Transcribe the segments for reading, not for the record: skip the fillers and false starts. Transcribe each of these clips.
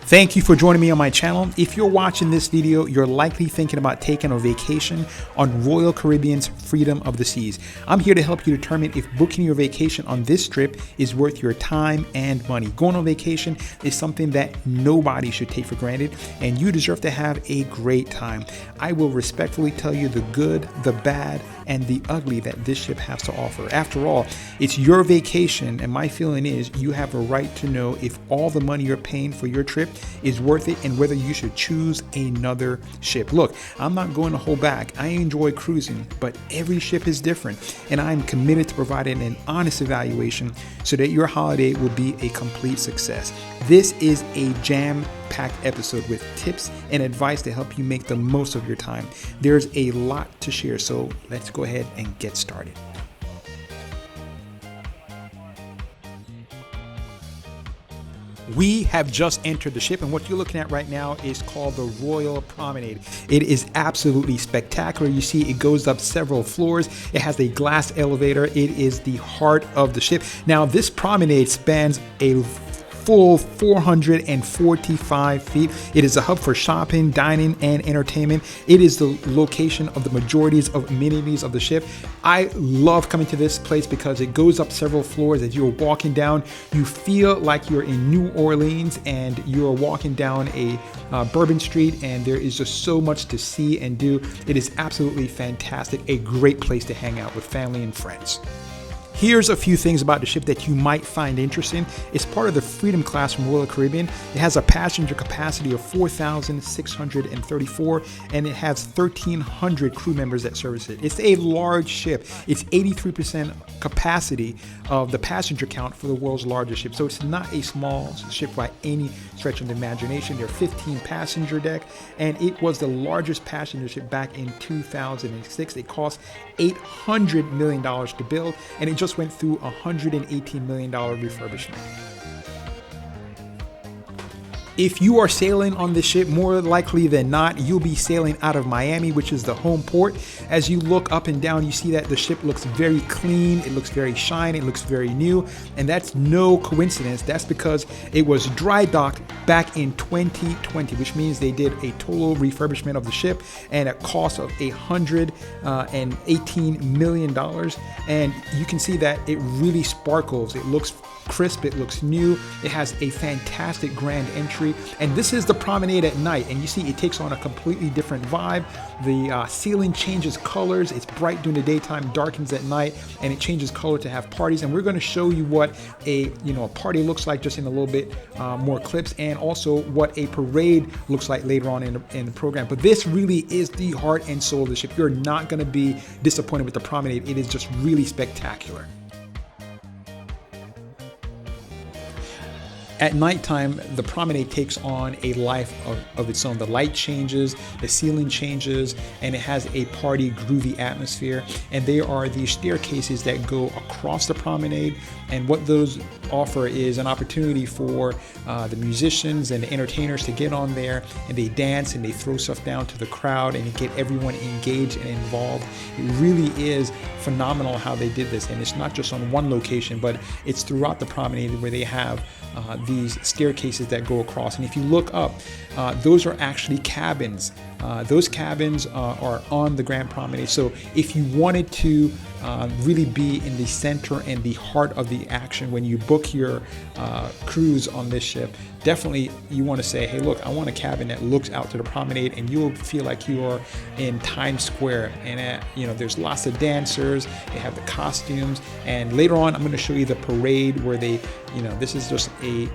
Thank you for joining me on my channel. If you're watching this video, you're likely thinking about taking a vacation on Royal Caribbean's Freedom of the Seas. I'm here to help you determine if booking your vacation on this trip is worth your time and money. Going on vacation is something that nobody should take for granted, and you deserve to have a great time. I will respectfully tell you the good, the bad, and the ugly that this ship has to offer. After all, it's your vacation, and my feeling is you have a right to know if all the money you're paying for your trip is worth it and whether you should choose another ship. Look, I'm not going to hold back. I enjoy cruising, but every ship is different, and I'm committed to providing an honest evaluation so that your holiday will be a complete success. This is a jam-packed episode with tips and advice to help you make the most of your time. There's a lot to share, so let's go ahead and get started. We have just entered the ship, and what you're looking at right now is called the Royal Promenade. It is absolutely spectacular. You see it goes up several floors. It has a glass elevator. It is the heart of the ship. Now, this promenade spans a full 445 feet. It is a hub for shopping, dining, and entertainment. It is the location of the majorities of amenities of the ship. I love coming to this place because it goes up several floors. As you're walking down, you feel like you're in New Orleans and you're walking down a Bourbon Street, and there is just so much to see and do. It is absolutely fantastic. A great place to hang out with family and friends. Here's a few things about the ship that you might find interesting. It's part of the Freedom class from Royal Caribbean. It has a passenger capacity of 4,634, and it has 1,300 crew members that service it. It's a large ship. It's 83% capacity of the passenger count for the world's largest ship. So it's not a small ship by any stretch of the imagination. There are 15 passenger deck, and it was the largest passenger ship back in 2006. It cost $800 million to build, and it just went through $118 million refurbishment. If you are sailing on this ship, more likely than not, you'll be sailing out of Miami, which is the home port. As you look up and down, you see that the ship looks very clean, it looks very shiny, it looks very new, and that's no coincidence. That's because it was dry docked back in 2020, which means they did a total refurbishment of the ship and a cost of $118 million. And you can see that it really sparkles. It looks crisp, it looks new, it has a fantastic grand entry, and this is the promenade at night, and you see it takes on a completely different vibe. The ceiling changes colors. It's bright during the daytime, darkens at night, and it changes color to have parties. And we're going to show you what a party looks like just in a little bit more clips, and also what a parade looks like later on in the program. But this really is the heart and soul of the ship. You're not going to be disappointed with the promenade. It is just really spectacular. At nighttime, the promenade takes on a life of its own. The light changes, the ceiling changes, and it has a party, groovy atmosphere. And there are these staircases that go across the promenade. And what those offer is an opportunity for the musicians and the entertainers to get on there, and they dance and they throw stuff down to the crowd and get everyone engaged and involved. It really is phenomenal how they did this. And it's not just on one location, but it's throughout the promenade where they have these staircases that go across. And if you look up, those are actually cabins. Those cabins are on the Grand Promenade. So if you wanted to really be in the center and the heart of the action when you book your cruise on this ship, definitely you want to say, hey, look, I want a cabin that looks out to the promenade, and you'll feel like you are in Times Square. And there's lots of dancers. They have the costumes, and later on I'm going to show you the parade where they, this is just a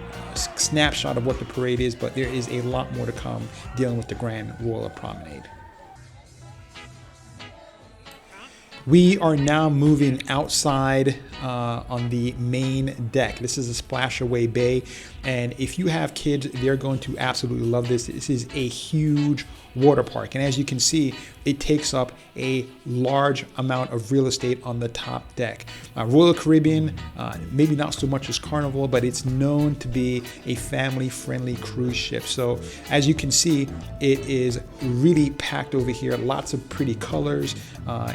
snapshot of what the parade is, but there is a lot more to come dealing with the Grand Royal Promenade. We are now moving outside on the main deck. This is a splash away bay, and if you have kids, they're going to absolutely love this. This is a huge water park, and as you can see, it takes up a large amount of real estate on the top deck. Royal Caribbean, maybe not so much as Carnival, but it's known to be a family-friendly cruise ship. So as you can see, it is really packed over here. Lots of pretty colors.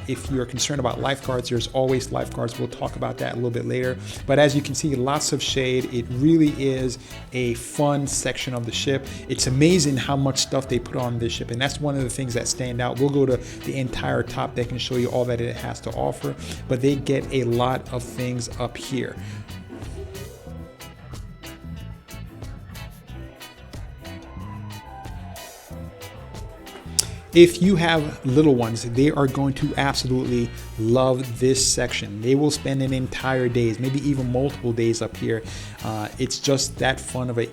If you're concerned about lifeguards, there's always lifeguards. We'll talk about about that a little bit later. But as you can see, lots of shade. It really is a fun section of the ship. It's amazing how much stuff they put on this ship, and that's one of the things that stand out. We'll go to the entire top deck and show you all that it has to offer, but they get a lot of things up here. If you have little ones, they are going to absolutely love this section. They will spend an entire days, maybe even multiple days up here. It's just that fun of a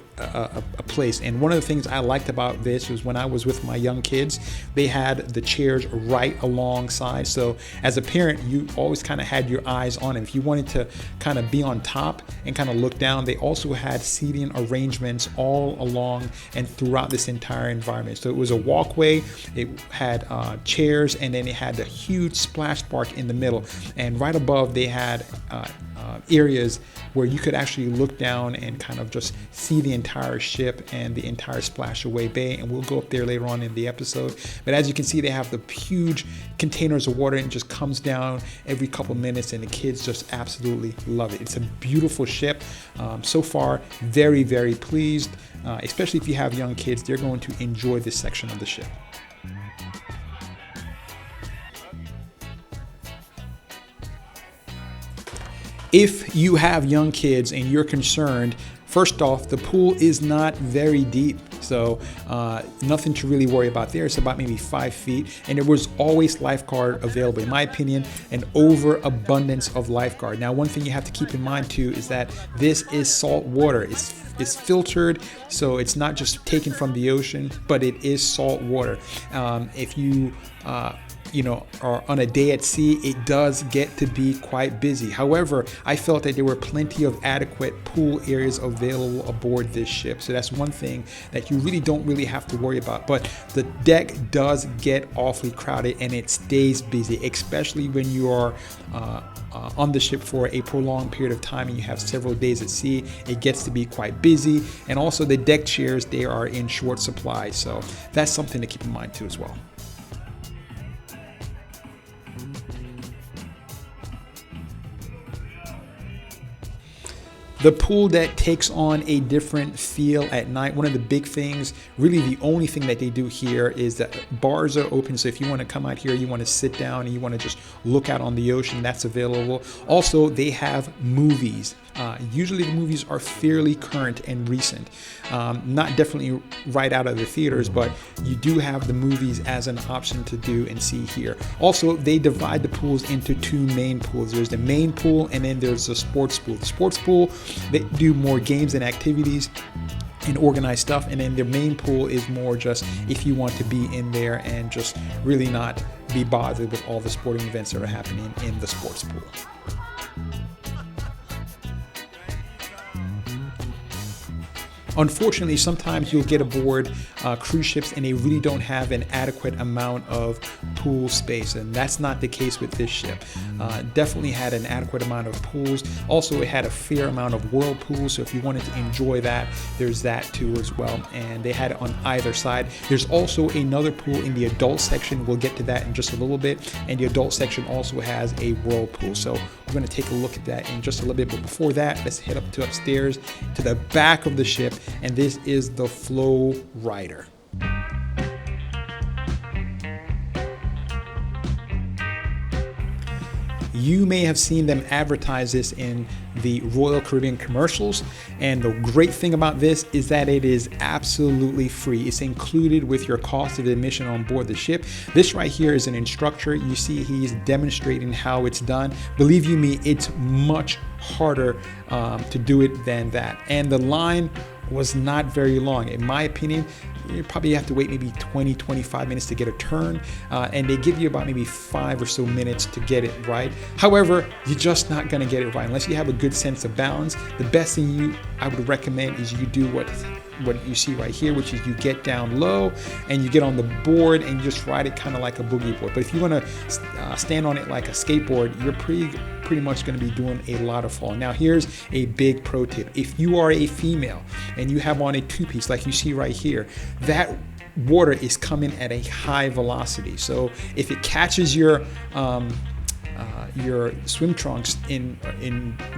place. And one of the things I liked about this was when I was with my young kids, they had the chairs right alongside. So as a parent, you always kind of had your eyes on them. If you wanted to kind of be on top and kind of look down, they also had seating arrangements all along and throughout this entire environment. So it was a walkway. It had chairs, and then it had a huge splash park in the middle, and right above they had areas where you could actually look down and kind of just see the entire ship and the entire Splash Away Bay, and we'll go up there later on in the episode. But as you can see, they have the huge containers of water, and it just comes down every couple minutes, and the kids just absolutely love it. It's a beautiful ship. So far, very, very pleased, especially if you have young kids. They're going to enjoy this section of the ship. If you have young kids and you're concerned, first off, the pool is not very deep. So nothing to really worry about there. It's about maybe 5 feet, and there was always lifeguard available. In my opinion, an overabundance of lifeguard. Now, one thing you have to keep in mind too is that this is salt water. It's filtered, so it's not just taken from the ocean, but it is salt water. If you are on a day at sea, it does get to be quite busy. However, I felt that there were plenty of adequate pool areas available aboard this ship. So that's one thing that you really don't have to worry about. But the deck does get awfully crowded, and it stays busy, especially when you are on the ship for a prolonged period of time and you have several days at sea. It gets to be quite busy, and also the deck chairs, they are in short supply. So that's something to keep in mind too as well. The pool deck takes on a different feel at night. One of the big things, really the only thing that they do here, is that bars are open. So if you want to come out here, you want to sit down and you want to just look out on the ocean, that's available. Also, they have movies. Usually the movies are fairly current and recent. Not definitely right out of the theaters, but you do have the movies as an option to do and see here. Also, they divide the pools into two main pools. There's the main pool, and then there's the sports pool. The sports pool, they do more games and activities and organized stuff, and then the main pool is more just if you want to be in there and just really not be bothered with all the sporting events that are happening in the sports pool. Unfortunately, sometimes you'll get aboard cruise ships and they really don't have an adequate amount of pool space, and that's not the case with this ship. Definitely had an adequate amount of pools. Also, it had a fair amount of whirlpools, so if you wanted to enjoy that, there's that too as well, and they had it on either side. There's also another pool in the adult section. We'll get to that in just a little bit, and the adult section also has a whirlpool, so we're going to take a look at that in just a little bit. But before that, let's head up to upstairs to the back of the ship, and this is the Flow Rider. You may have seen them advertise this in the Royal Caribbean commercials, and the great thing about this is that it is absolutely free. It's included with your cost of admission on board the ship. This right here is an instructor. You see he's demonstrating how it's done. Believe you me, it's much harder to do it than that. And the line was not very long. In my opinion, you probably have to wait maybe 20-25 minutes to get a turn, and they give you about maybe 5 or so minutes to get it right. However, you're just not going to get it right unless you have a good sense of balance. The best thing I would recommend is you do what you see right here, which is you get down low and you get on the board and you just ride it kind of like a boogie board. But if you want to stand on it like a skateboard, you're pretty much going to be doing a lot of falling. Now, here's a big pro tip. If you are a female and you have on a two-piece like you see right here, that water is coming at a high velocity. So if it catches your your swim trunks in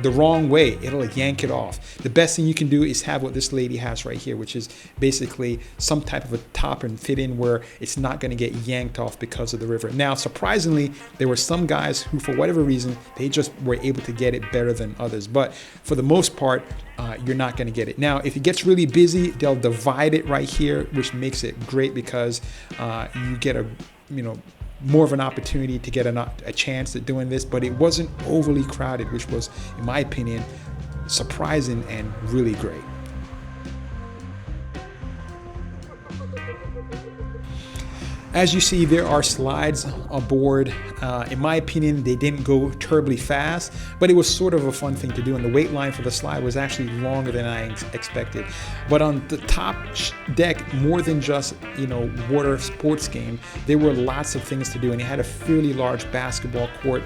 the wrong way, it'll yank it off. The best thing you can do is have what this lady has right here, which is basically some type of a top and fit in where it's not going to get yanked off because of the river. Now, surprisingly, there were some guys who, for whatever reason, they just were able to get it better than others. But for the most part, you're not going to get it. Now, if it gets really busy, they'll divide it right here, which makes it great because you get more of an opportunity to get a chance at doing this. But it wasn't overly crowded, which was, in my opinion, surprising and really great. As you see, there are slides aboard. In my opinion, they didn't go terribly fast, but it was sort of a fun thing to do. And the wait line for the slide was actually longer than I expected. But on the top deck, more than just, water sports game, there were lots of things to do. And it had a fairly large basketball court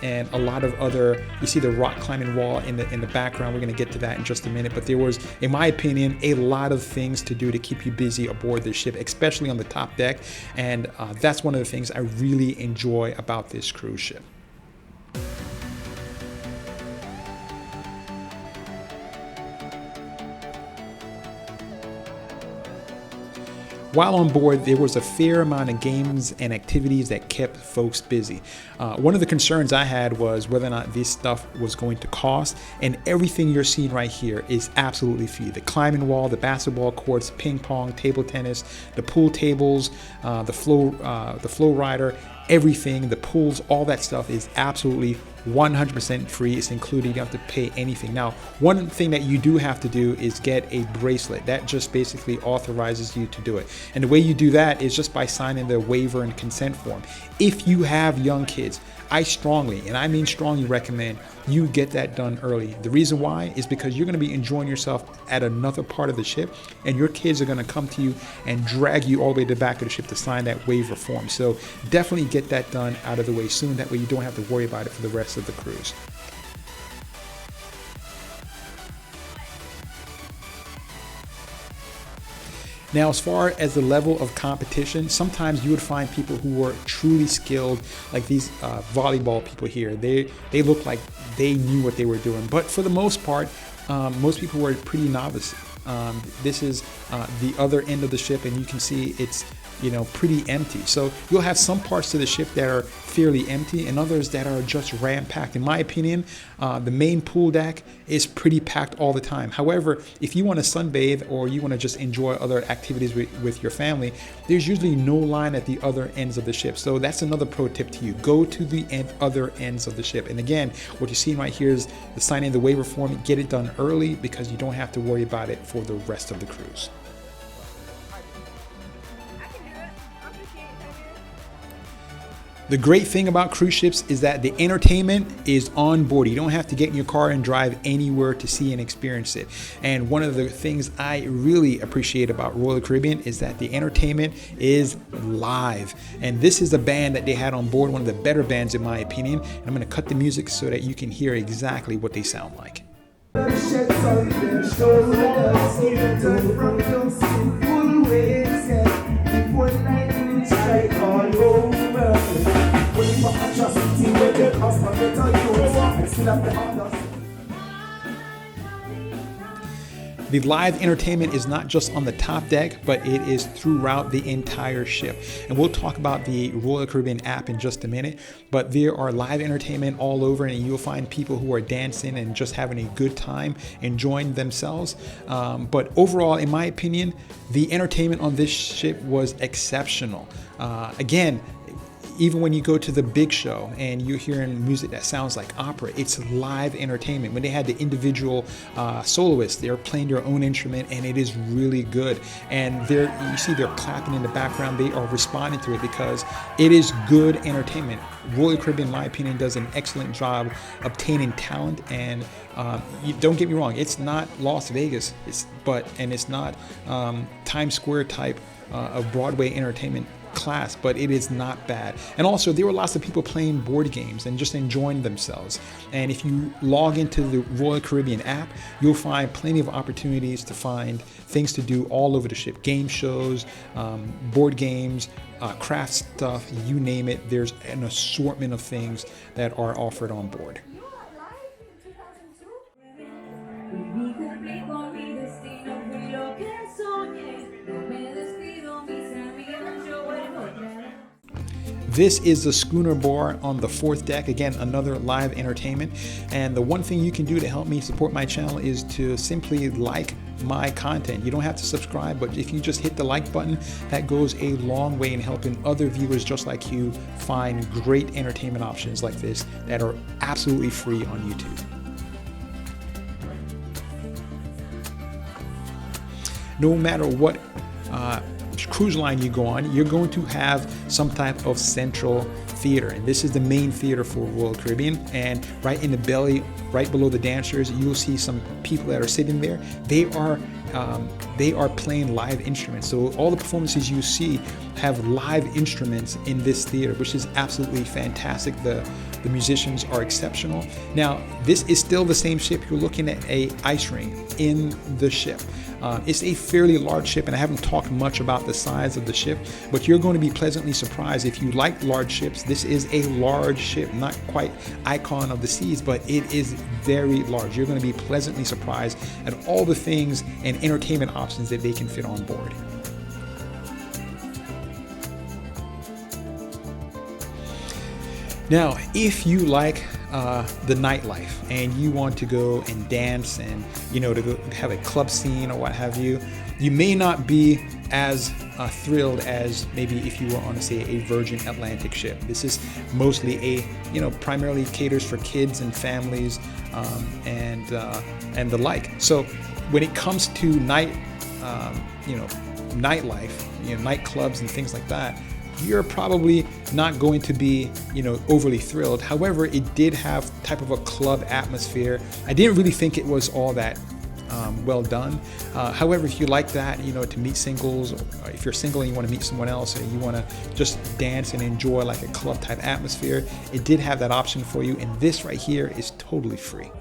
and a lot of other, you see the rock climbing wall in the background. We're gonna get to that in just a minute. But there was, in my opinion, a lot of things to do to keep you busy aboard this ship, especially on the top deck. And that's one of the things I really enjoy about this cruise ship. While on board, there was a fair amount of games and activities that kept folks busy. One of the concerns I had was whether or not this stuff was going to cost, and everything you're seeing right here is absolutely free. The climbing wall, the basketball courts, ping pong, table tennis, the pool tables, the flow rider, everything, the pools, all that stuff is absolutely 100% free. It's included. You don't have to pay anything. Now, one thing that you do have to do is get a bracelet. That just basically authorizes you to do it. And the way you do that is just by signing the waiver and consent form. If you have young kids, I strongly, and I mean strongly, recommend you get that done early. The reason why is because you're going to be enjoying yourself at another part of the ship, and your kids are going to come to you and drag you all the way to the back of the ship to sign that waiver form. So definitely get that done out of the way soon. That way you don't have to worry about it for the rest of the cruise. Now, as far as the level of competition, sometimes you would find people who were truly skilled, like these volleyball people here. They look like they knew what they were doing. But for the most part, most people were pretty novice. This is the other end of the ship, and you can see it's pretty empty. So you'll have some parts of the ship that are fairly empty and others that are just ram-packed. In my opinion, the main pool deck is pretty packed all the time. However, if you want to sunbathe or you want to just enjoy other activities with your family, there's usually no line at the other ends of the ship. So that's another pro tip to you. Go to the other ends of the ship. And again, what you're seeing right here is the signing of the waiver form. Get it done early because you don't have to worry about it for the rest of the cruise. The great thing about cruise ships is that the entertainment is on board. You don't have to get in your car and drive anywhere to see and experience it. And one of the things I really appreciate about Royal Caribbean is that the entertainment is live. And this is a band that they had on board, one of the better bands in my opinion. And I'm going to cut the music so that you can hear exactly what they sound like. The live entertainment is not just on the top deck, but it is throughout the entire ship. And we'll talk about the Royal Caribbean app in just a minute, but there are live entertainment all over, and you'll find people who are dancing and just having a good time, enjoying themselves. But overall, in my opinion, the entertainment on this ship was exceptional. Again, even when you go to the big show and you're hearing music that sounds like opera, it's live entertainment. When they had the individual soloists, they're playing their own instrument, and it is really good. And you see they're clapping in the background. They are responding to it because it is good entertainment. Royal Caribbean, in my opinion, does an excellent job obtaining talent. And don't get me wrong, it's not Las Vegas, it's not Times Square type of Broadway entertainment class, but it is not bad. And also, there were lots of people playing board games and just enjoying themselves. And if you log into the Royal Caribbean app, you'll find plenty of opportunities to find things to do all over the ship. Game shows, board games, craft stuff, you name it. There's an assortment of things that are offered on board. This is the schooner bar on the 4th deck. Again, another live entertainment. And the one thing you can do to help me support my channel is to simply like my content. You don't have to subscribe, but if you just hit the like button, that goes a long way in helping other viewers just like you find great entertainment options like this that are absolutely free on YouTube. No matter what cruise line you go on, you're going to have some type of central theater, and this is the main theater for Royal Caribbean. And right in the belly, right below the dancers, you'll see some people that are sitting there. They are playing live instruments. So all the performances you see have live instruments in this theater, which is absolutely fantastic. The musicians are exceptional. Now, this is still the same ship. You're looking at a ice rink in the ship. It's a fairly large ship, and I haven't talked much about the size of the ship, but you're going to be pleasantly surprised if you like large ships. This is a large ship, not quite Icon of the Seas, but it is very large. You're going to be pleasantly surprised at all the things and entertainment options that they can fit on board. Now, if you like the nightlife and you want to go and dance and, you know, to go have a club scene or what have you, you may not be as thrilled as maybe if you were on, say, a Virgin Atlantic ship. This is mostly primarily caters for kids and families and the like. So when it comes to nightlife, nightclubs and things like that, you're probably not going to be, overly thrilled. However, it did have type of a club atmosphere. I didn't really think it was all that well done. However, if you like that, to meet singles, or if you're single and you want to meet someone else, and you want to just dance and enjoy like a club type atmosphere, it did have that option for you. And this right here is totally free.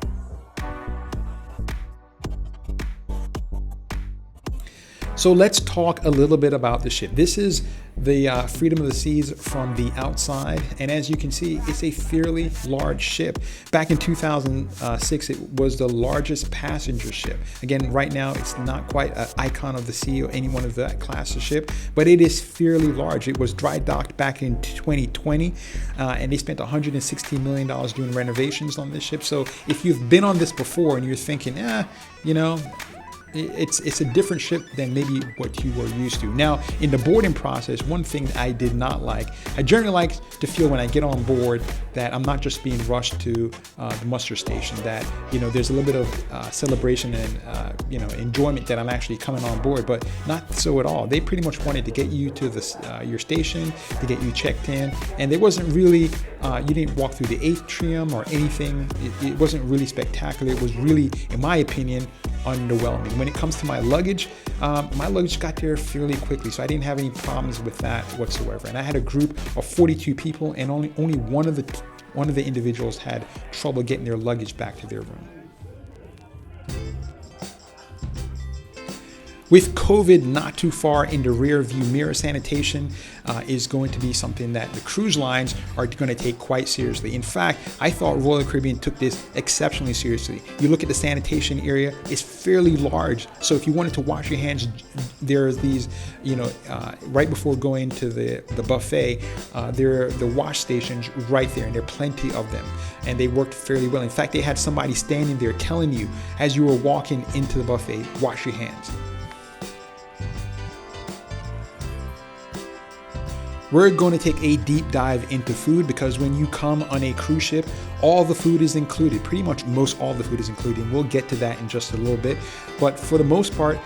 So let's talk a little bit about the ship. This is the Freedom of the Seas from the outside. And as you can see, it's a fairly large ship. Back in 2006, it was the largest passenger ship. Again, right now, it's not quite an Icon of the Sea or any one of that class of ship, but it is fairly large. It was dry docked back in 2020, and they spent $116 million doing renovations on this ship. So if you've been on this before and you're thinking, it's a different ship than maybe what you were used to. Now, in the boarding process, one thing I did not like, I generally like to feel when I get on board that I'm not just being rushed to the muster station, that, there's a little bit of celebration and, enjoyment that I'm actually coming on board, but not so at all. They pretty much wanted to get you to your station, to get you checked in, and there wasn't really, you didn't walk through the atrium or anything. It wasn't really spectacular. It was really, in my opinion, underwhelming. When it comes to my luggage got there fairly quickly, so I didn't have any problems with that whatsoever. And I had a group of 42 people, and only one of the individuals had trouble getting their luggage back to their room. With COVID not too far in the rear view mirror, sanitation is going to be something that the cruise lines are going to take quite seriously. In fact, I thought Royal Caribbean took this exceptionally seriously. You look at the sanitation area, it's fairly large. So if you wanted to wash your hands, there's these, right before going to the buffet, there are the wash stations right there, and there are plenty of them. And they worked fairly well. In fact, they had somebody standing there telling you as you were walking into the buffet, wash your hands. We're going to take a deep dive into food, because when you come on a cruise ship, all the food is included. Pretty much most all the food is included. And we'll get to that in just a little bit. But for the most part,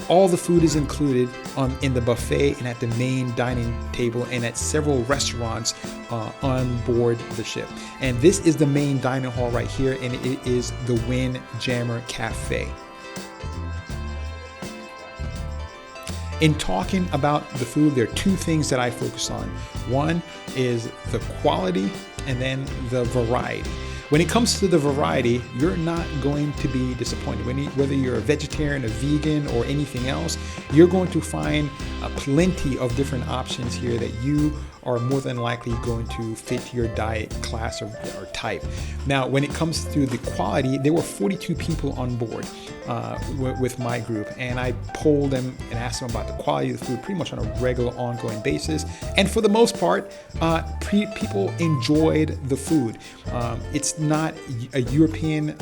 all the food is included in the buffet and at the main dining table and at several restaurants on board the ship. And this is the main dining hall right here, and it is the Windjammer Cafe. In talking about the food, there are two things that I focus on. One is the quality and then the variety. When it comes to the variety, you're not going to be disappointed. Whether you're a vegetarian, a vegan, or anything else, you're going to find plenty of different options here that you are more than likely going to fit your diet class or type. Now, when it comes to the quality, there were 42 people on board with my group, and I polled them and asked them about the quality of the food pretty much on a regular, ongoing basis. And for the most part, people enjoyed the food. It's not a European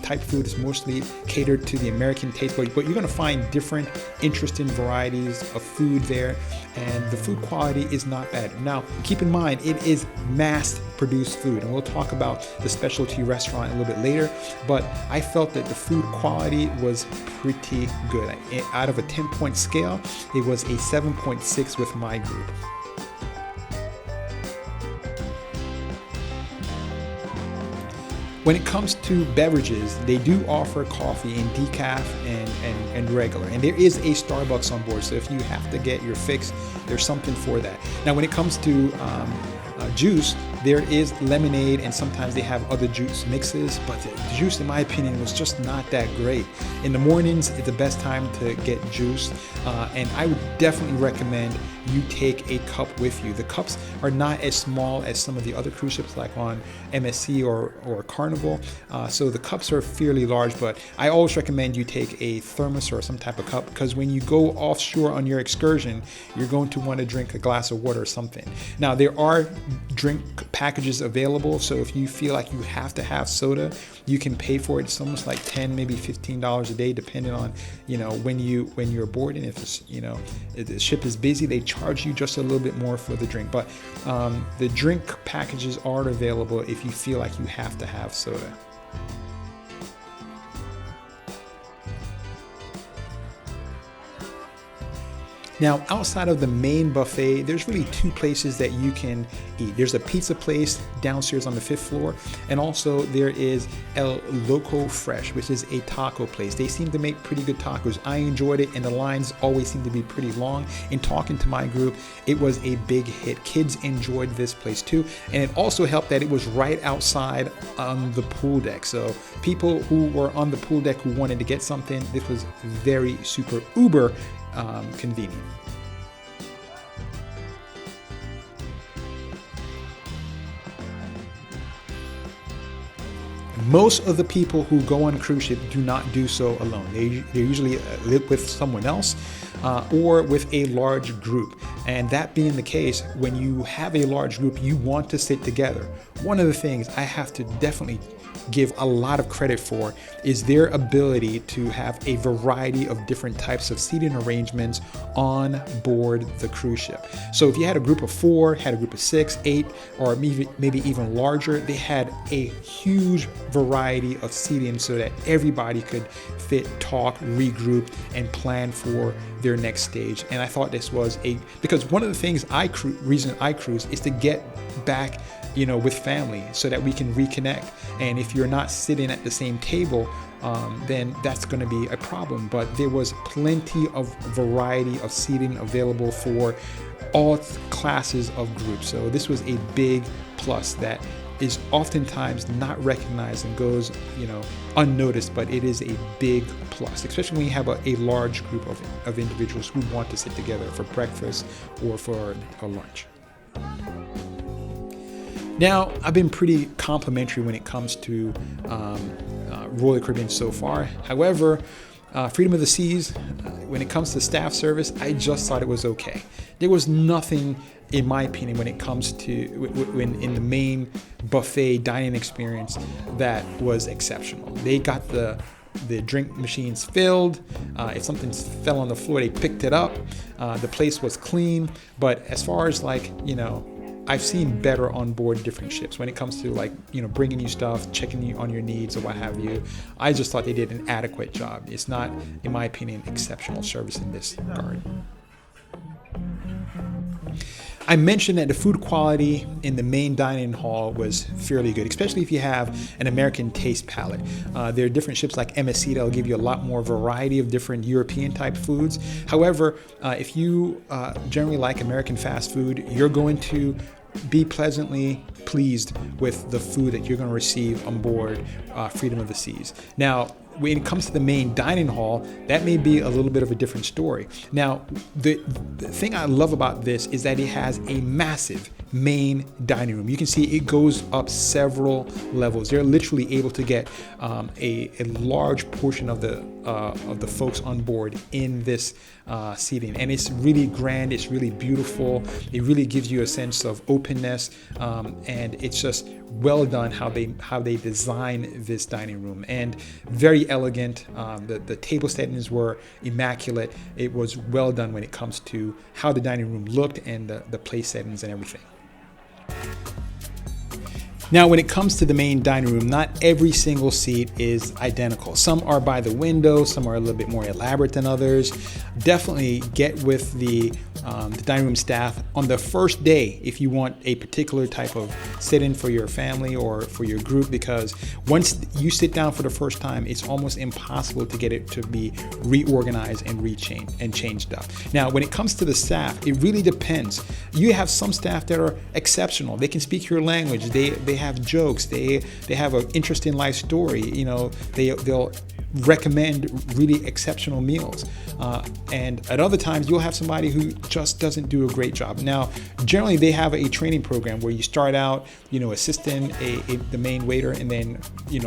type food. It's mostly catered to the American taste, but you're going to find different, interesting varieties of food there, and the food quality is not bad. Now, keep in mind, it is mass-produced food, and we'll talk about the specialty restaurant a little bit later, but I felt that the food quality was pretty good. Out of a 10-point scale, it was a 7.6 with my group. When it comes to beverages, they do offer coffee in decaf and regular. And there is a Starbucks on board, so if you have to get your fix, there's something for that. Now, when it comes to juice, there is lemonade, and sometimes they have other juice mixes, but the juice, in my opinion, was just not that great. In the mornings, it's the best time to get juice, and I would definitely recommend you take a cup with you. The cups are not as small as some of the other cruise ships like on MSC or Carnival, so the cups are fairly large, but I always recommend you take a thermos or some type of cup, because when you go offshore on your excursion, you're going to want to drink a glass of water or something. Now, there are drink packages available, so if you feel like you have to have soda, you can pay for it. It's almost like $10, maybe $15 a day, depending on when you're boarding. If it's, if the ship is busy, they charge you just a little bit more for the drink. But the drink packages are available if you feel like you have to have soda. Now, outside of the main buffet, there's really two places that you can eat. There's a pizza place downstairs on the 5th floor, and also there is El Loco Fresh, which is a taco place. They seem to make pretty good tacos. I enjoyed it, and the lines always seem to be pretty long. In talking to my group, it was a big hit. Kids enjoyed this place too, and it also helped that it was right outside on the pool deck. So people who were on the pool deck who wanted to get something, this was very super uber convenient. Most of the people who go on cruise ship do not do so alone. They usually live with someone else or with a large group. And that being the case, when you have a large group, you want to sit together. One of the things I have to definitely give a lot of credit for is their ability to have a variety of different types of seating arrangements on board the cruise ship. So if you had a group of 4, had a group of 6, 8, or maybe even larger, they had a huge variety of seating so that everybody could fit, talk, regroup, and plan for their next stage. And I thought this was because one of the things reason I cruise is to get back with family so that we can reconnect. And if you're not sitting at the same table, then that's going to be a problem. But there was plenty of variety of seating available for all classes of groups. So this was a big plus that is oftentimes not recognized and goes, unnoticed, but it is a big plus, especially when you have a large group of individuals who want to sit together for breakfast or for a lunch. Now, I've been pretty complimentary when it comes to Royal Caribbean so far. However, Freedom of the Seas, when it comes to staff service, I just thought it was okay. There was nothing, in my opinion, when it comes to in the main buffet dining experience that was exceptional. They got the drink machines filled. If something fell on the floor, they picked it up. The place was clean. But as far as I've seen better on board different ships when it comes to bringing you stuff, checking you on your needs or what have you. I just thought they did an adequate job. It's not, in my opinion, exceptional service in this regard. I mentioned that the food quality in the main dining hall was fairly good, especially if you have an American taste palette. There are different ships like MSC that'll give you a lot more variety of different European type foods. However, if you generally like American fast food, you're going to be pleasantly pleased with the food that you're going to receive on board Freedom of the Seas. Now, when it comes to the main dining hall, that may be a little bit of a different story. Now, the thing I love about this is that it has a massive main dining room. You can see it goes up several levels. They're literally able to get a large portion of the folks on board in this seating, and it's really grand. It's really beautiful. It really gives you a sense of openness, and it's just well done how they design this dining room, and very elegant. The table settings were immaculate. It was well done when it comes to how the dining room looked and the place settings and everything. Now, when it comes to the main dining room, not every single seat is identical. Some are by the window, some are a little bit more elaborate than others. Definitely get with the dining room staff on the first day if you want a particular type of sit-in for your family or for your group, because once you sit down for the first time, it's almost impossible to get it to be reorganized and changed up. Now, when it comes to the staff, it really depends. You have some staff that are exceptional. They can speak your language. They have jokes. They have an interesting life story. You know, they'll recommend really exceptional meals. And at other times, you'll have somebody who just doesn't do a great job. Now, generally, they have a training program where you start out, assisting the main waiter, and then,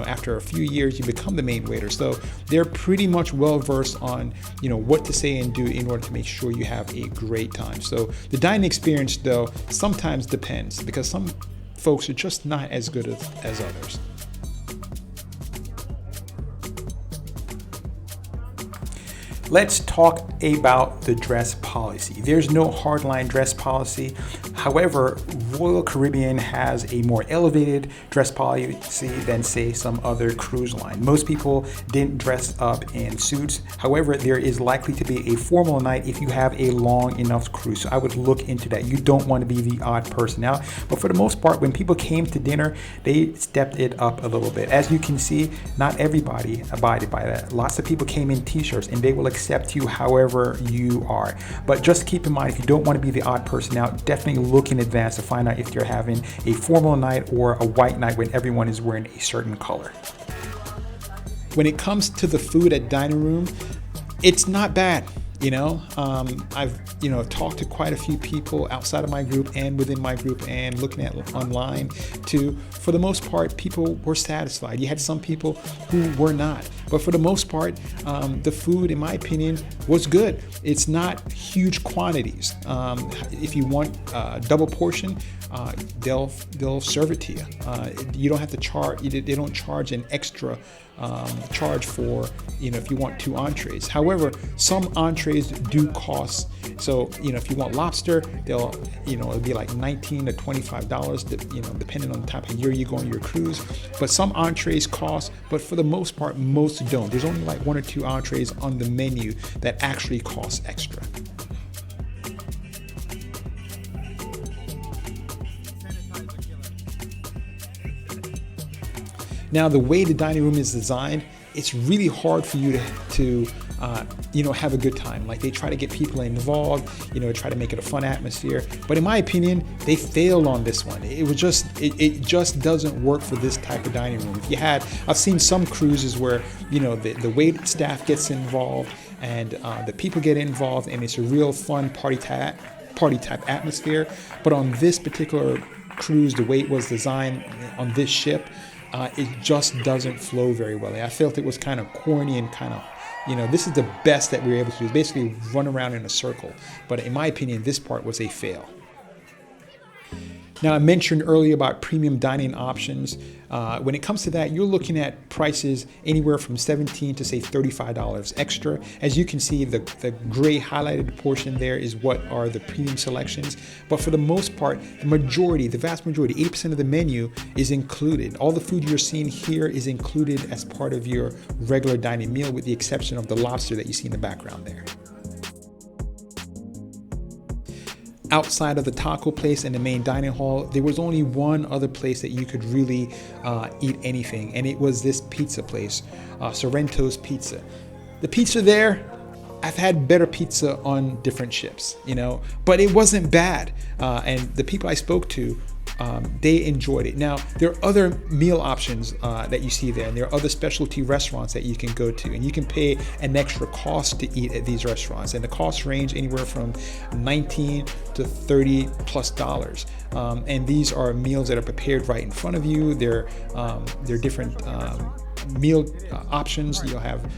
after a few years, you become the main waiter. So they're pretty much well versed on, what to say and do in order to make sure you have a great time. So the dining experience, though, sometimes depends, because some folks are just not as good as others. Let's talk about the dress policy. There's no hardline dress policy. However, Royal Caribbean has a more elevated dress policy than, say, some other cruise line. Most people didn't dress up in suits. However, there is likely to be a formal night if you have a long enough cruise. So I would look into that. You don't want to be the odd person out. But for the most part, when people came to dinner, they stepped it up a little bit. As you can see, not everybody abided by that. Lots of people came in t-shirts, and they will accept you however you are. But just keep in mind, if you don't want to be the odd person out, definitely look in advance to find out if you're having a formal night or a white night when everyone is wearing a certain color. When it comes to the food at dining room, it's not bad. I've talked to quite a few people outside of my group and within my group, and looking at online too. For the most part, people were satisfied. You had some people who were not, but for the most part, the food, in my opinion, was good. It's not huge quantities. If you want double portion, they'll serve it to you. You don't have to charge. They don't charge an extra charge for if you want 2 entrees. However, some entrees do cost. So if you want lobster, they'll it'll be like $19 to $25, depending on the type of year you go on your cruise. But some entrees cost, but for the most part, most don't. There's only like 1 or 2 entrees on the menu that actually cost extra. Now, the way the dining room is designed, it's really hard for you to have a good time. Like, they try to get people involved, try to make it a fun atmosphere. But in my opinion, they failed on this one. It just doesn't work for this type of dining room. I've seen some cruises where, the wait staff gets involved and the people get involved, and it's a real fun party type atmosphere. But on this particular cruise, the way it was designed on this ship, it just doesn't flow very well. I felt it was kind of corny and kind of, this is the best that we were able to do, is basically run around in a circle. But in my opinion, this part was a fail. Now, I mentioned earlier about premium dining options. When it comes to that, you're looking at prices anywhere from $17 to say $35 extra. As you can see, the gray highlighted portion there is what are the premium selections. But for the most part, the vast majority, 80% of the menu is included. All the food you're seeing here is included as part of your regular dining meal, with the exception of the lobster that you see in the background there. outside of the taco place and the main dining hall, there was only one other place that you could really eat anything, and it was this pizza place, Sorrento's Pizza. The pizza there, I've had better pizza on different ships, but it wasn't bad. And the people I spoke to, they enjoyed it. Now, there are other meal options that you see there, and there are other specialty restaurants that you can go to, and you can pay an extra cost to eat at these restaurants. And the costs range anywhere from $19 to $30+. And these are meals that are prepared right in front of you. They're different meal options. You'll have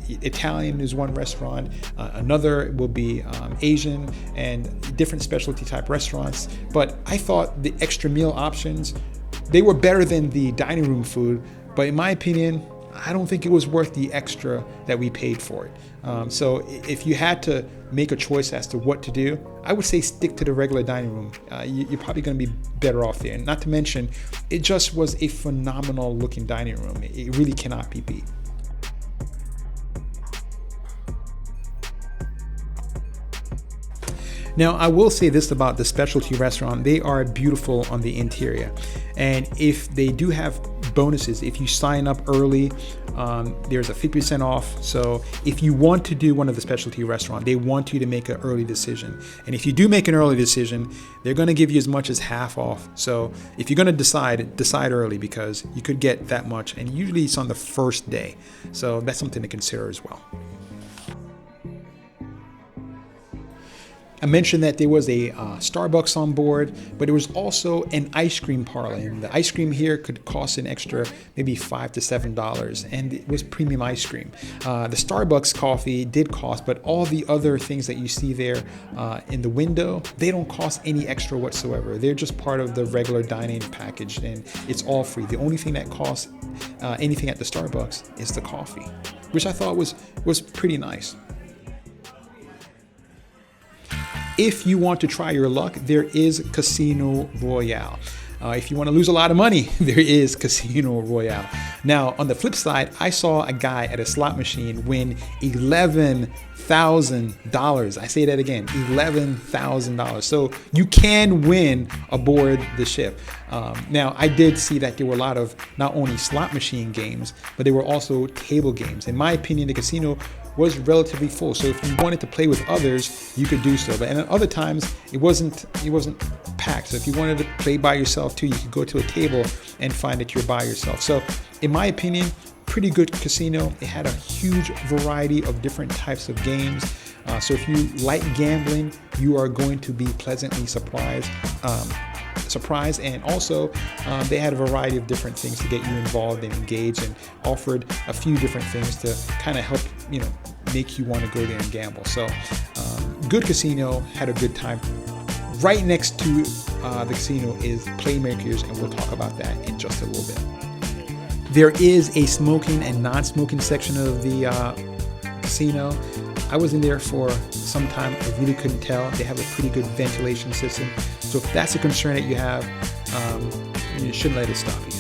Italian is one restaurant, another will be Asian, and different specialty type restaurants. But I thought the extra meal options, they were better than the dining room food, but in my opinion, I don't think it was worth the extra that we paid for it. So if you had to make a choice as to what to do, I would say stick to the regular dining room. You're probably going to be better off there. And not to mention, it just was a phenomenal looking dining room. It really cannot be beat. Now, I will say this about the specialty restaurant. They are beautiful on the interior. And if they do have bonuses, if you sign up early, there's a 50% off. So if you want to do one of the specialty restaurant, they want you to make an early decision. And if you do make an early decision, they're going to give you as much as half off. So if you're going to decide early, because you could get that much. And usually it's on the first day. So that's something to consider as well. I mentioned that there was a Starbucks on board, but there was also an ice cream parlor. And the ice cream here could cost an extra maybe $5 to $7, and it was premium ice cream. The Starbucks coffee did cost, but all the other things that you see there in the window, they don't cost any extra whatsoever. They're just part of the regular dining package, and it's all free. The only thing that costs anything at the Starbucks is the coffee, which I thought was pretty nice. If you want to try your luck, there is Casino Royale. If you want to lose a lot of money, there is Casino Royale. Now, on the flip side, I saw a guy at a slot machine win $11,000. I say that again, $11,000. So you can win aboard the ship. Now, I did see that there were a lot of not only slot machine games, but there were also table games. In my opinion, the casino was relatively full. So if you wanted to play with others, you could do so. But and at other times, it wasn't packed. So if you wanted to play by yourself too, you could go to a table and find that you're by yourself. So in my opinion, pretty good casino. It had a huge variety of different types of games. So if you like gambling, you are going to be pleasantly surprised. And also they had a variety of different things to get you involved and engaged, and offered a few different things to kind of help make you want to go there and gamble. So good casino, had a good time. Right next to the casino is Playmakers, and we'll talk about that in just a little bit. There is a smoking and non-smoking section of the casino. I was in there for some time. I really couldn't tell. They have a pretty good ventilation system. So if that's a concern that you have, you shouldn't let it stop you.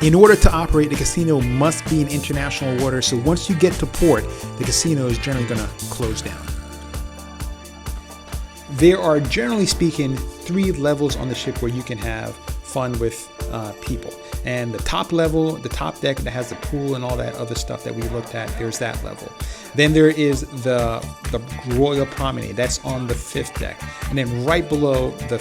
In order to operate, the casino must be in international water. So once you get to port, the casino is generally going to close down. There are, generally speaking, 3 levels on the ship where you can have fun with people. And the top level, the top deck that has the pool and all that other stuff that we looked at, there's that level. Then there is the Royal Promenade. That's on the 5th deck. And then right below the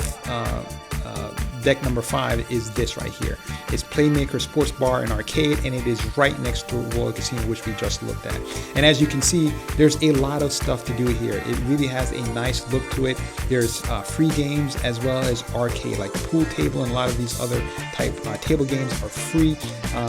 deck number 5 is this right here. It's Playmaker Sports Bar and Arcade, and it is right next to Royal Casino, which we just looked at. And as you can see, there's a lot of stuff to do here. It really has a nice look to it. There's free games as well as arcade, like the pool table, and a lot of these other type table games are free.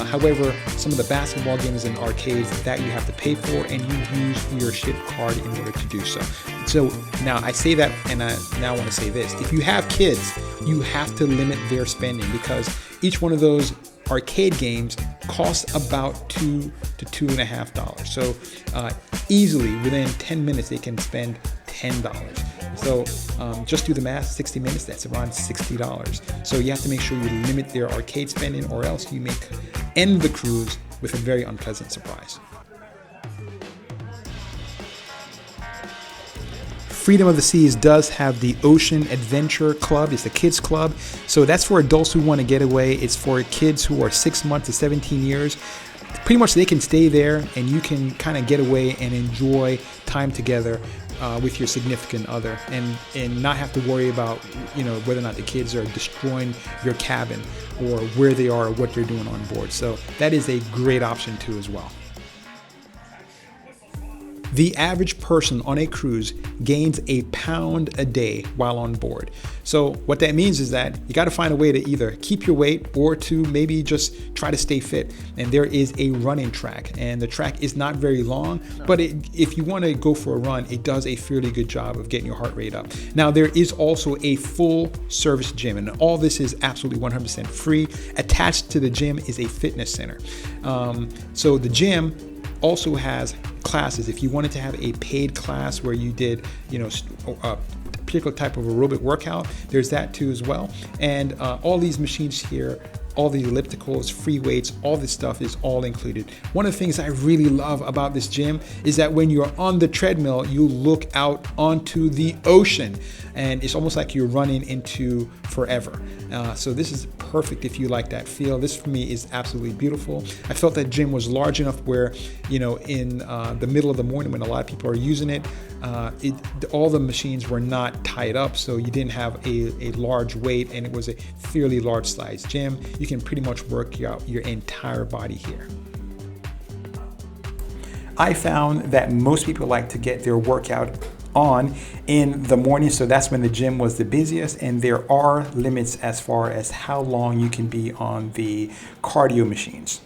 However, some of the basketball games and arcades, that you have to pay for, and you use your ship card in order to do so. So now I say that, and I now want to say this. If you have kids, you have to limit their spending, because each one of those arcade games costs about $2 to $2.50. So easily within 10 minutes they can spend $10. So just do the math, 60 minutes, that's around $60. So you have to make sure you limit their arcade spending, or else you may end the cruise with a very unpleasant surprise. Freedom of the Seas does have the Ocean Adventure Club. It's a kids club. So that's for adults who want to get away. It's for kids who are 6 months to 17 years. Pretty much they can stay there and you can kind of get away and enjoy time together with your significant other and not have to worry about, you know, whether or not the kids are destroying your cabin or where they are or what they're doing on board. So that is a great option too as well. The average person on a cruise gains a pound a day while on board. So what that means is that you got to find a way to either keep your weight or to maybe just try to stay fit. And there is a running track, and the track is not very long, but if you want to go for a run, it does a fairly good job of getting your heart rate up. Now, there is also a full service gym, and all this is absolutely 100% free. Attached to the gym is a fitness center. So the gym also has classes. If you wanted to have a paid class where you did, you know, a particular type of aerobic workout, there's that too as well. And all these machines here, all the ellipticals, free weights, all this stuff is all included. One of the things I really love about this gym is that when you're on the treadmill, you look out onto the ocean and it's almost like you're running into forever. So this is perfect if you like that feel. This for me is absolutely beautiful. I felt that gym was large enough where, you know, in the middle of the morning when a lot of people are using it, all the machines were not tied up, so you didn't have a large weight, and it was a fairly large size gym. You can pretty much work out your entire body here. I found that most people like to get their workout on in the morning, so that's when the gym was the busiest, and there are limits as far as how long you can be on the cardio machines.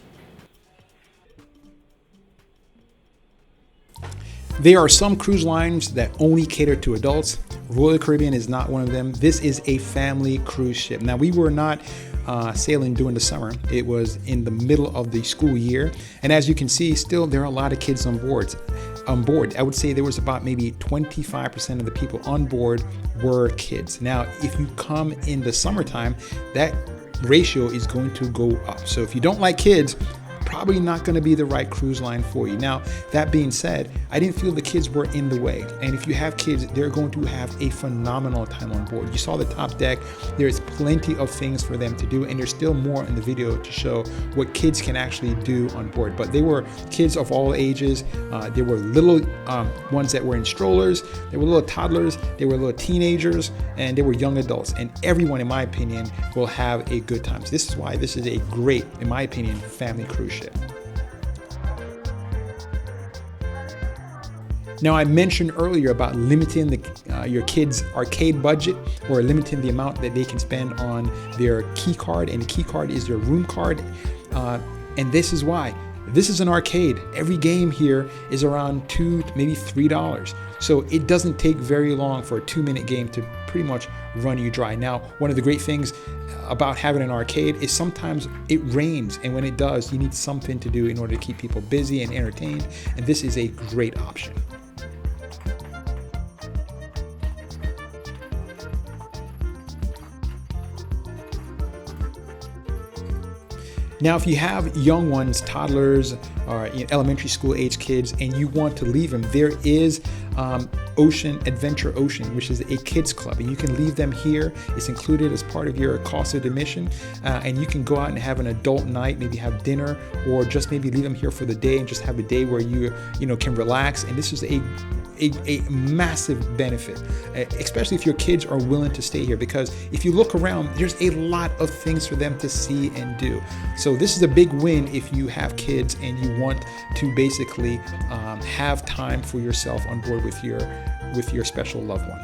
There are some cruise lines that only cater to adults. Royal Caribbean is not one of them. This is a family cruise ship. Now, we were not sailing during the summer. It was in the middle of the school year. And as you can see, still there are a lot of kids on board. I would say there was about maybe 25% of the people on board were kids. Now, if you come in the summertime, that ratio is going to go up. So if you don't like kids, probably not going to be the right cruise line for you. Now, that being said, I didn't feel the kids were in the way. And if you have kids, they're going to have a phenomenal time on board. You saw the top deck. There's plenty of things for them to do. And there's still more in the video to show what kids can actually do on board. But they were kids of all ages. There were little ones that were in strollers. There were little toddlers. There were little teenagers. And there were young adults. And everyone, in my opinion, will have a good time. So this is why this is a great, in my opinion, family cruise ship. Now, I mentioned earlier about limiting your kids' arcade budget, or limiting the amount that they can spend on their key card, and the key card is their room card. And this is why. This is an arcade. Every game here is around $2, maybe $3. So it doesn't take very long for a 2-minute game to pretty much run you dry. Now, one of the great things about having an arcade is sometimes it rains, and when it does, you need something to do in order to keep people busy and entertained, and this is a great option. Now, if you have young ones, toddlers, or elementary school age kids, and you want to leave them, there is Adventure Ocean, which is a kids club, and you can leave them here. It's included as part of your cost of admission, and you can go out and have an adult night, maybe have dinner, or just maybe leave them here for the day and just have a day where you can relax. And this is a massive benefit, especially if your kids are willing to stay here, because if you look around, there's a lot of things for them to see and do. So this is a big win if you have kids and you want to basically have time for yourself on board with your special loved one.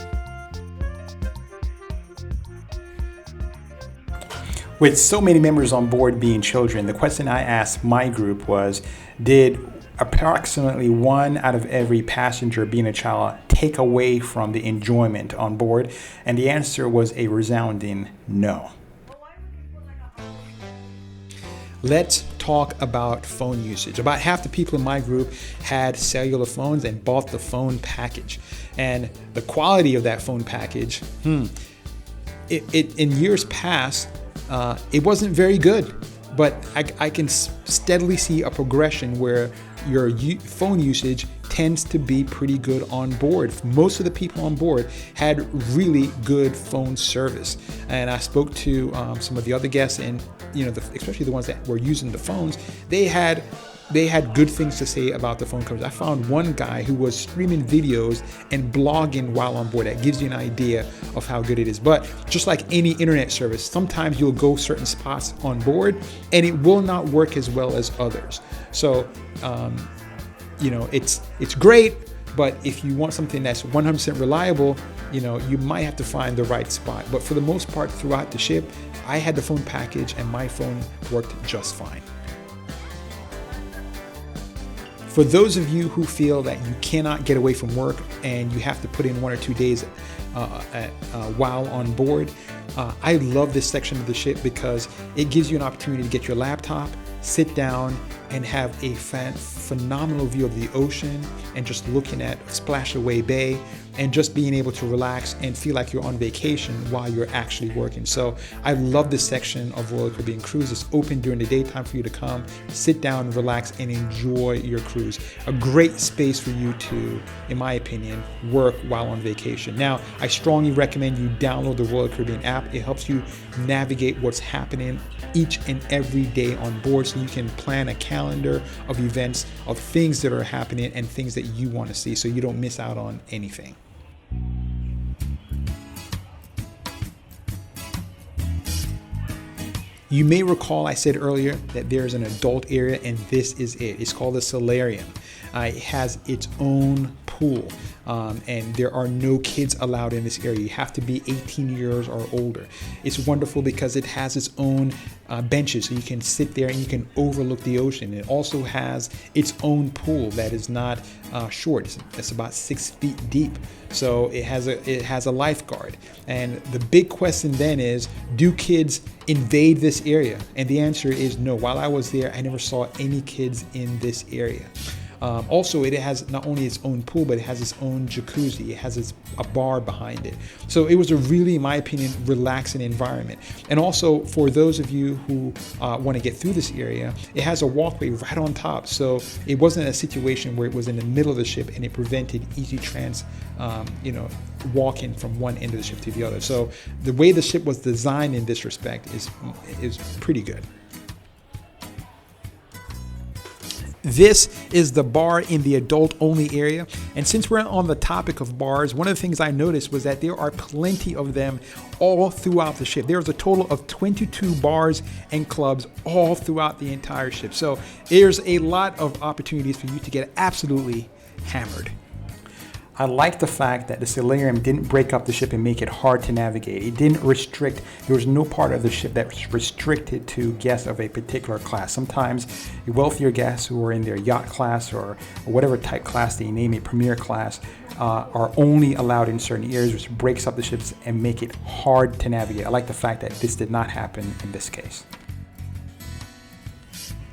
With so many members on board being children, the question I asked my group was, did approximately 1 out of every passenger being a child take away from the enjoyment on board? And the answer was a resounding no. Let's talk about phone usage. About half the people in my group had cellular phones and bought the phone package. And the quality of that phone package, in years past, it wasn't very good. But I can steadily see a progression where your phone usage tends to be pretty good on board. Most of the people on board had really good phone service. And I spoke to some of the other guests, and especially the ones that were using the phones, they had good things to say about the phone coverage. I found one guy who was streaming videos and blogging while on board. That gives you an idea of how good it is. But just like any internet service, sometimes you'll go certain spots on board and it will not work as well as others. So, it's great, but if you want something that's 100% reliable, you might have to find the right spot. But for the most part, throughout the ship, I had the phone package and my phone worked just fine. For those of you who feel that you cannot get away from work and you have to put in 1 or 2 days while on board, I love this section of the ship because it gives you an opportunity to get your laptop, sit down, and have a phenomenal view of the ocean and just looking at Splash Away Bay and just being able to relax and feel like you're on vacation while you're actually working. So I love this section of Royal Caribbean Cruise. It's open during the daytime for you to come, sit down, relax, and enjoy your cruise. A great space for you to, in my opinion, work while on vacation. Now, I strongly recommend you download the Royal Caribbean app. It helps you navigate what's happening each and every day on board so you can plan a calendar of events, of things that are happening and things that you want to see so you don't miss out on anything. You may recall I said earlier that there's an adult area, and this is it. It's called the solarium. It has its own pool, and there are no kids allowed in this area. You have to be 18 years or older. It's wonderful because it has its own benches, so you can sit there and you can overlook the ocean. It also has its own pool that is not short. It's about 6 feet deep. So it has a lifeguard. And the big question then is, do kids invade this area? And the answer is no. While I was there, I never saw any kids in this area. Also, it has not only its own pool, but it has its own jacuzzi. It has a bar behind it. So it was a really, in my opinion, relaxing environment. And also, for those of you who want to get through this area, it has a walkway right on top. So it wasn't a situation where it was in the middle of the ship and it prevented easy walking from one end of the ship to the other. So the way the ship was designed in this respect is pretty good. This is the bar in the adult-only area. And since we're on the topic of bars, one of the things I noticed was that there are plenty of them all throughout the ship. There's a total of 22 bars and clubs all throughout the entire ship. So there's a lot of opportunities for you to get absolutely hammered. I like the fact that the solarium didn't break up the ship and make it hard to navigate. It didn't restrict. There was no part of the ship that was restricted to guests of a particular class. Sometimes wealthier guests who are in their yacht class or whatever type class they name it, premier class, are only allowed in certain areas, which breaks up the ships and make it hard to navigate. I like the fact that this did not happen in this case.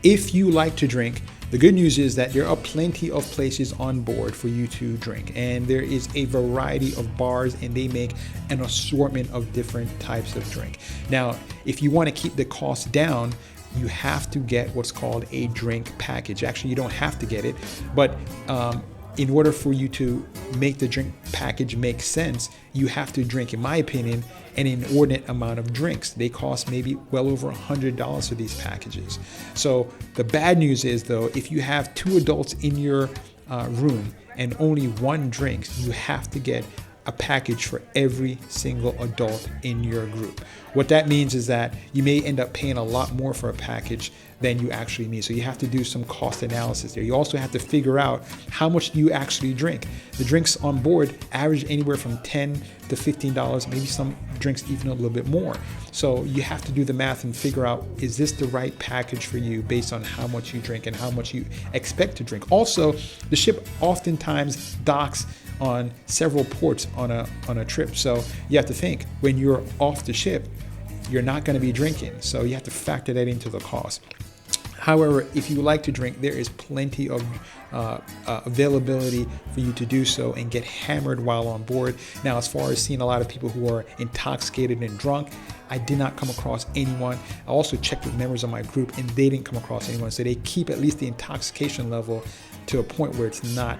If you like to drink, the good news is that there are plenty of places on board for you to drink, and there is a variety of bars, and they make an assortment of different types of drink. Now, if you want to keep the cost down, you have to get what's called a drink package. Actually, you don't have to get it, but in order for you to make the drink package make sense, you have to drink, in my opinion, an inordinate amount of drinks. They cost maybe well over $100 for these packages. So the bad news is, though, if you have 2 adults in your room and only 1 drinks, you have to get a package for every single adult in your group. What that means is that you may end up paying a lot more for a package than you actually need. So you have to do some cost analysis there. You also have to figure out how much do you actually drink. The drinks on board average anywhere from $10 to $15, maybe some drinks even a little bit more. So you have to do the math and figure out, is this the right package for you based on how much you drink and how much you expect to drink. Also, the ship oftentimes docks on several ports on a trip. So you have to think, when you're off the ship, you're not going to be drinking. So you have to factor that into the cost. However, if you like to drink, there is plenty of availability for you to do so and get hammered while on board. Now, as far as seeing a lot of people who are intoxicated and drunk, I did not come across anyone. I also checked with members of my group and they didn't come across anyone. So they keep at least the intoxication level to a point where it's not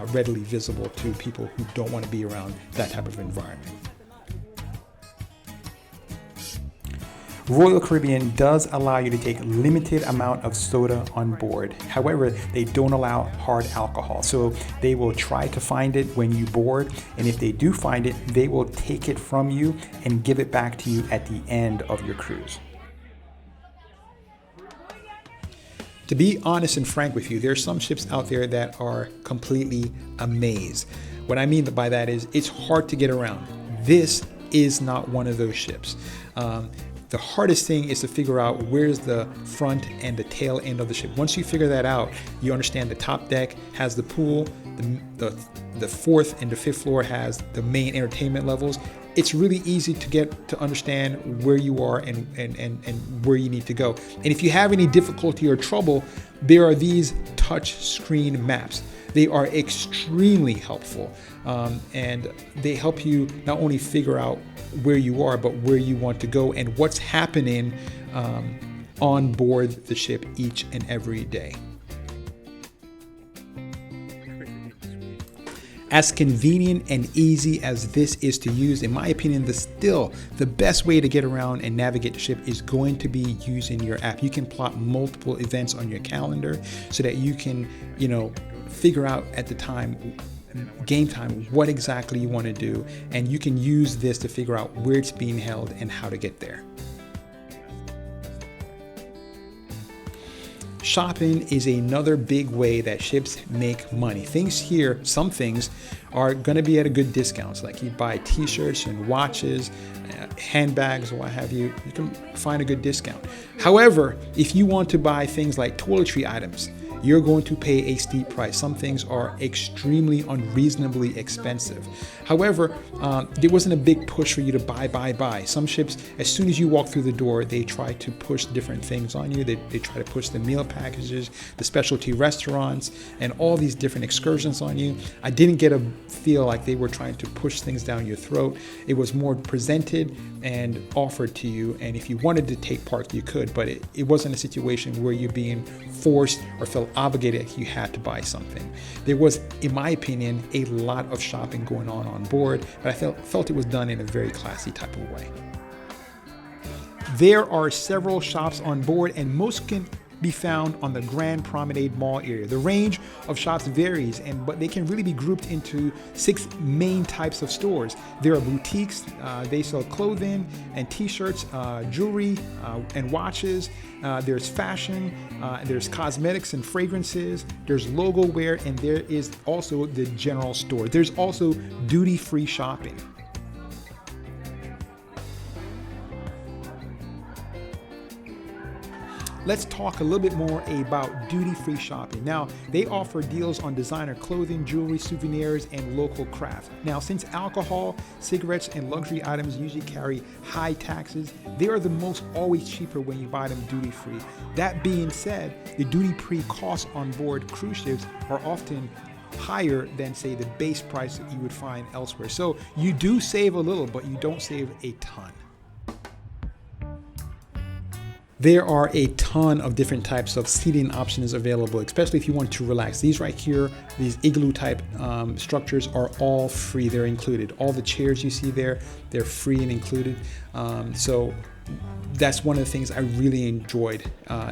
readily visible to people who don't want to be around that type of environment. Royal Caribbean does allow you to take limited amount of soda on board. However, they don't allow hard alcohol. So they will try to find it when you board. And if they do find it, they will take it from you and give it back to you at the end of your cruise. To be honest and frank with you, there are some ships out there that are completely a maze. What I mean by that is it's hard to get around. This is not one of those ships. The hardest thing is to figure out where's the front and the tail end of the ship. Once you figure that out, you understand the top deck has the pool, the fourth and the fifth floor has the main entertainment levels. It's really easy to get to understand where you are and where you need to go. And if you have any difficulty or trouble, there are these touch screen maps. They are extremely helpful, and they help you not only figure out where you are, but where you want to go and what's happening on board the ship each and every day. As convenient and easy as this is to use, in my opinion, the best way to get around and navigate the ship is going to be using your app. You can plot multiple events on your calendar so that you can, figure out at the game time, what exactly you want to do, and you can use this to figure out where it's being held and how to get there. Shopping is another big way that ships make money. Some things are going to be at a good discounts, like you buy t-shirts and watches, handbags, what have you, you can find a good discount. However, if you want to buy things like toiletry items, you're going to pay a steep price. Some things are extremely unreasonably expensive. However, there wasn't a big push for you to buy. Some ships, as soon as you walk through the door, they try to push different things on you. They try to push the meal packages, the specialty restaurants, and all these different excursions on you. I didn't get a feel like they were trying to push things down your throat. It was more presented and offered to you, and if you wanted to take part, you could, but it wasn't a situation where you're being forced or felt obligated you had to buy something. There was, in my opinion, a lot of shopping going on board, but I felt it was done in a very classy type of way. There are several shops on board, and most can be found on the Grand Promenade Mall area. The range of shops varies, but they can really be grouped into 6 main types of stores. There are boutiques, they sell clothing and t-shirts, jewelry and watches. There's fashion, there's cosmetics and fragrances, there's logo wear, and there is also the general store. There's also duty-free shopping. Let's talk a little bit more about duty-free shopping. Now, they offer deals on designer clothing, jewelry, souvenirs, and local craft. Now, since alcohol, cigarettes, and luxury items usually carry high taxes, they are the most always cheaper when you buy them duty-free. That being said, the duty-free costs on board cruise ships are often higher than, say, the base price that you would find elsewhere. So you do save a little, but you don't save a ton. There are a ton of different types of seating options available, especially if you want to relax. These right here, these igloo type structures are all free. They're included. All the chairs you see there, they're free and included. So that's one of the things I really enjoyed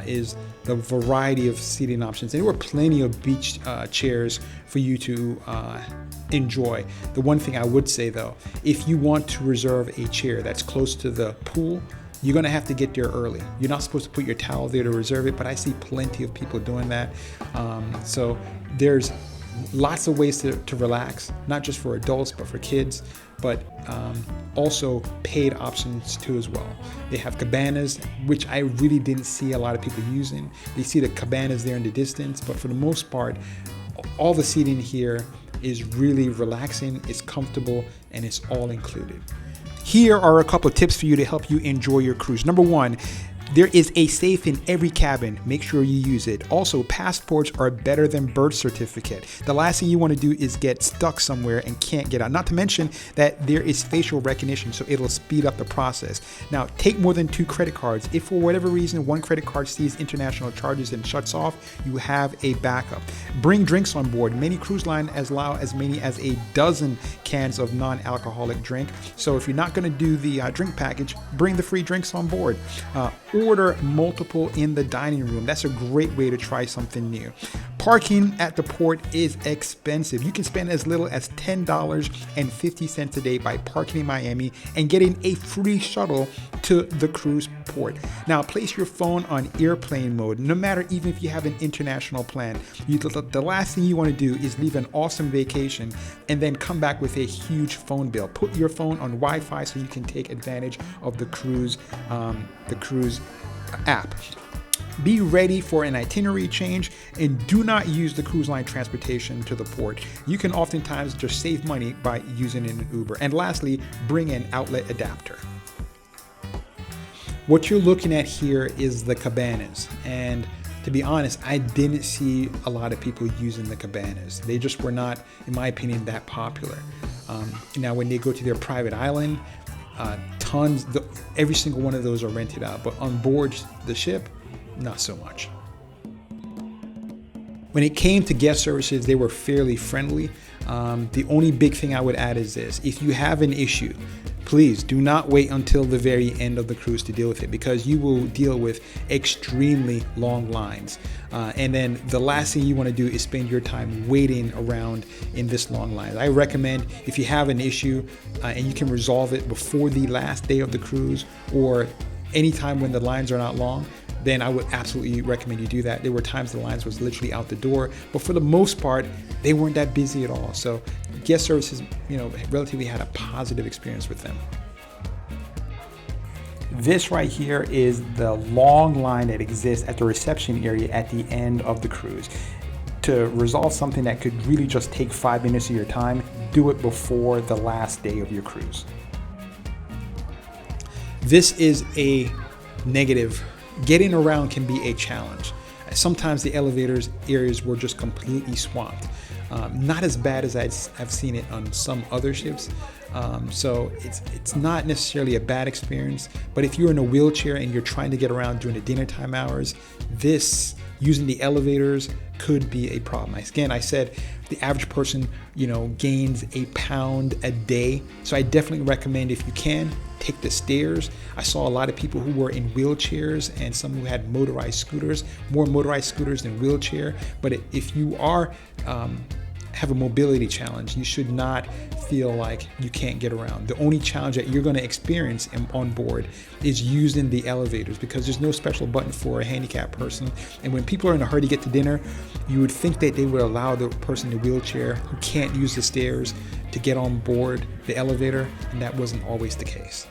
is the variety of seating options. And there were plenty of beach chairs for you to enjoy. The one thing I would say though, if you want to reserve a chair that's close to the pool, you're going to have to get there early. You're not supposed to put your towel there to reserve it, but I see plenty of people doing that. So there's lots of ways to relax, not just for adults, but for kids, but also paid options too as well. They have cabanas, which I really didn't see a lot of people using. They see the cabanas there in the distance, but for the most part, all the seating here is really relaxing, it's comfortable, and it's all included. Here are a couple of tips for you to help you enjoy your cruise. Number one, There is a safe in every cabin. Make sure you use it. Also, passports are better than birth certificate. The last thing you want to do is get stuck somewhere and can't get out. Not to mention that there is facial recognition, so it'll speed up the process. Now, take more than 2 credit cards. If for whatever reason one credit card sees international charges and shuts off, you have a backup. Bring drinks on board. Many cruise lines allow as many as a dozen cans of non-alcoholic drink. So if you're not going to do the drink package, bring the free drinks on board. Order multiple in the dining room. That's a great way to try something new. Parking at the port is expensive. You can spend as little as $10.50 a day by parking in Miami and getting a free shuttle to the cruise port. Now, place your phone on airplane mode, no matter even if you have an international plan. The last thing you want to do is leave an awesome vacation and then come back with a huge phone bill. Put your phone on Wi-Fi so you can take advantage of the cruise app. Be ready for an itinerary change and do not use the cruise line transportation to the port. You can oftentimes just save money by using an Uber. And lastly, bring an outlet adapter. What you're looking at here is the cabanas, and to be honest, I didn't see a lot of people using the cabanas. They just were not, in my opinion, that popular. Now, when they go to their private island, every single one of those are rented out, but on board the ship, not so much. When it came to guest services, they were fairly friendly. The only big thing I would add is this: if you have an issue, please do not wait until the very end of the cruise to deal with it, because you will deal with extremely long lines. And then the last thing you want to do is spend your time waiting around in this long line. I recommend, if you have an issue and you can resolve it before the last day of the cruise or anytime when the lines are not long, then I would absolutely recommend you do that. There were times the lines was literally out the door, but for the most part, they weren't that busy at all. So guest services, relatively had a positive experience with them. This right here is the long line that exists at the reception area at the end of the cruise. To resolve something that could really just take 5 minutes of your time, do it before the last day of your cruise. This is a negative. Getting around can be a challenge. Sometimes the elevators areas were just completely swamped. Not as bad as I've seen it on some other ships. So it's not necessarily a bad experience, but if you're in a wheelchair and you're trying to get around during the dinner time hours, using the elevators could be a problem. Again, I said the average person, gains a pound a day. So I definitely recommend, if you can, take the stairs. I saw a lot of people who were in wheelchairs and some who had motorized scooters, more motorized scooters than wheelchair. But if you are have a mobility challenge, you should not feel like you can't get around. The only challenge that you're going to experience on board is using the elevators, because there's no special button for a handicapped person. And when people are in a hurry to get to dinner, you would think that they would allow the person in the wheelchair who can't use the stairs to get on board the elevator, and that wasn't always the case.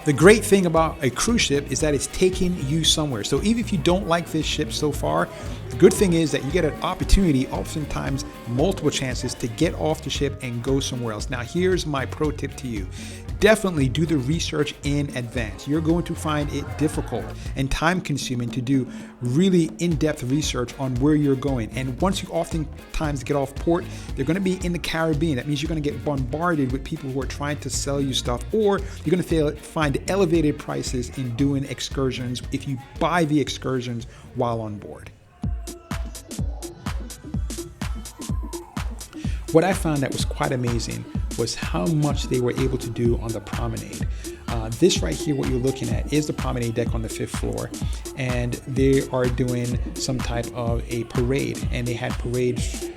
The great thing about a cruise ship is that it's taking you somewhere. So even if you don't like this ship so far, the good thing is that you get an opportunity, oftentimes multiple chances, to get off the ship and go somewhere else. Now, here's my pro tip to you. Definitely do the research in advance. You're going to find it difficult and time consuming to do really in-depth research on where you're going. And once you oftentimes get off port, they're going to be in the Caribbean. That means you're going to get bombarded with people who are trying to sell you stuff, or you're going to find elevated prices in doing excursions if you buy the excursions while on board. What I found that was quite amazing was how much they were able to do on the Promenade. This right here, what you're looking at, is the Promenade deck on the 5th floor, and they are doing some type of a parade, and they had parades.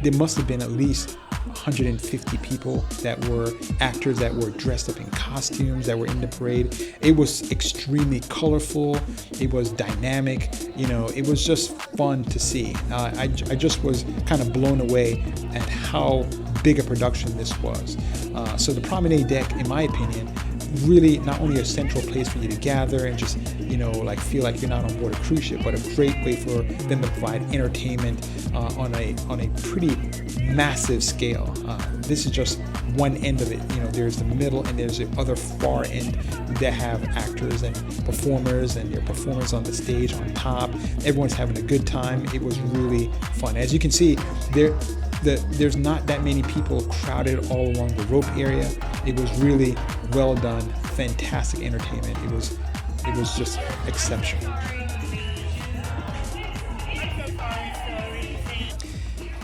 There must have been at least 150 people that were actors that were dressed up in costumes that were in the parade. It was extremely colorful. It was dynamic. It was just fun to see. I just was kind of blown away at how big a production this was. So the Promenade deck, in my opinion, really not only a central place for you to gather and just, like feel like you're not on board a cruise ship, but a great way for them to provide entertainment on a pretty massive scale. This is just one end of it. There's the middle and there's the other far end that have actors and performers and their performers on the stage on top. Everyone's having a good time. It was really fun. As you can see, there's not that many people crowded all along the rope area. It was really well done, fantastic entertainment. It was just exceptional.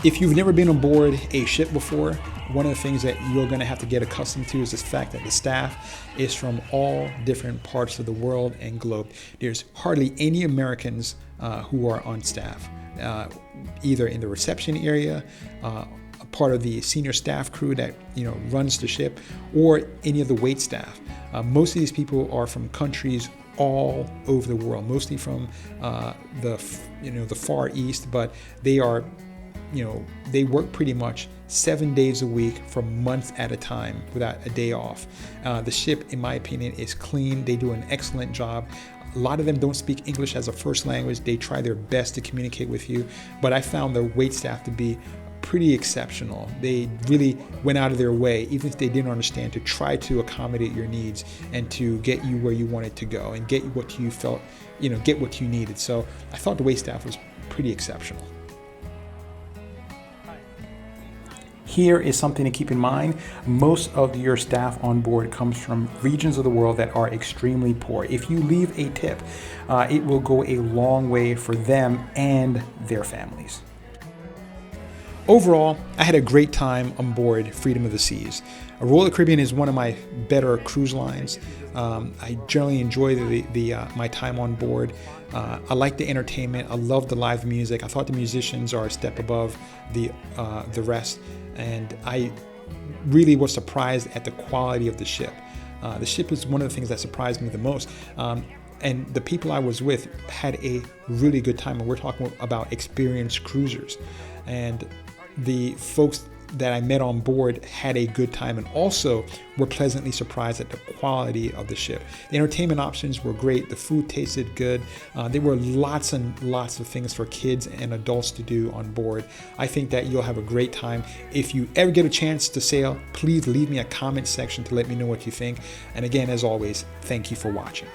If you've never been on board a ship before, one of the things that you're going to have to get accustomed to is the fact that the staff is from all different parts of the world and globe. There's hardly any Americans who are on staff, either in the reception area, a part of the senior staff crew that runs the ship, or any of the wait staff. Most of these people are from countries all over the world, mostly from the Far East, but they are they work pretty much 7 days a week for months at a time without a day off. The ship, in my opinion, is clean. They do an excellent job. A lot of them don't speak English as a first language. They try their best to communicate with you, but I found the wait staff to be pretty exceptional. They really went out of their way, even if they didn't understand, to try to accommodate your needs and to get you where you wanted to go and get what you felt, get what you needed. So I thought the wait staff was pretty exceptional. Here is something to keep in mind. Most of your staff on board comes from regions of the world that are extremely poor. If you leave a tip, it will go a long way for them and their families. Overall, I had a great time on board Freedom of the Seas. Royal Caribbean is one of my better cruise lines. I generally enjoy my time on board. I like the entertainment. I love the live music. I thought the musicians are a step above the rest, and I really was surprised at the quality of the ship. The ship is one of the things that surprised me the most. And the people I was with had a really good time, and we're talking about experienced cruisers. And the folks that I met on board had a good time and also were pleasantly surprised at the quality of the ship. The entertainment options were great. The food tasted good. There were lots and lots of things for kids and adults to do on board. I think that you'll have a great time. If you ever get a chance to sail, please leave me a comment section to let me know what you think. And again, as always, thank you for watching.